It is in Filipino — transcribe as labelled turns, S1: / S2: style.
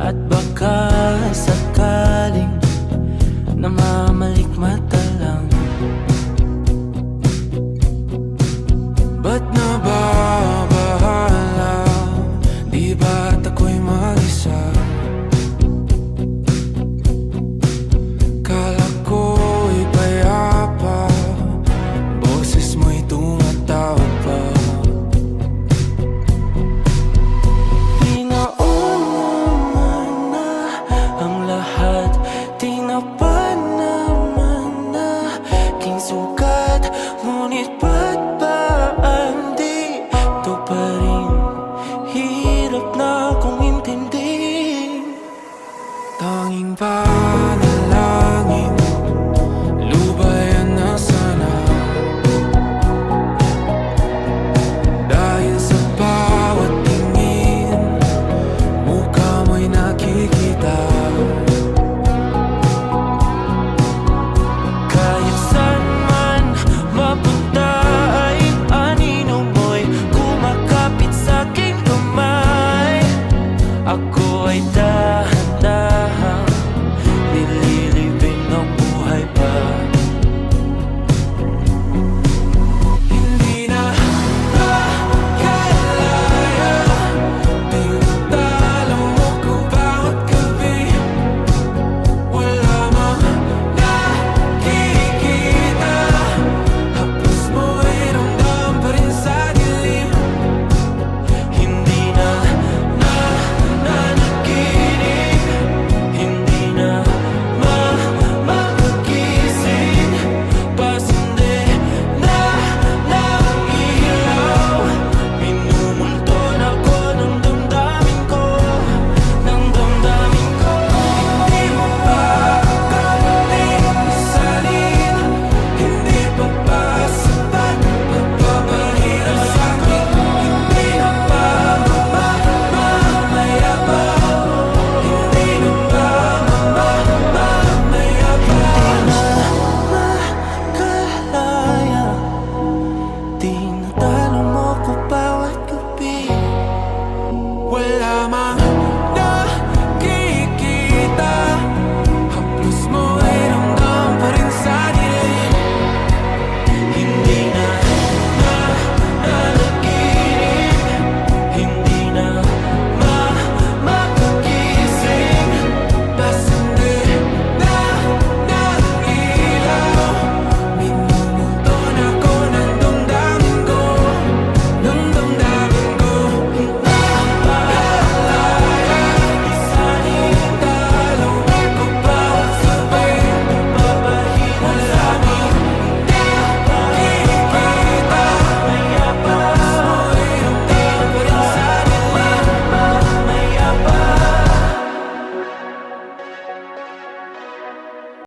S1: At baka sakaling namamalikmata lang. Ba't nababahala? Di ba't ako'y mag-isa? Kala ko'y payapa, boses mo'y tumatawag pa. Pinauna na ang lahat, tinapa naman na aking sugat. Ngunit ba't ba andito pa rin? Hirap na akong intindihin. Tanging panalangin, lubayan na sana. Dahil sa bawat tingin, mukha mo'y nakikita. Kahit saan man mapunta ay anino mo'y kumakapit sa'king kamay. Ako ay dahan-dahan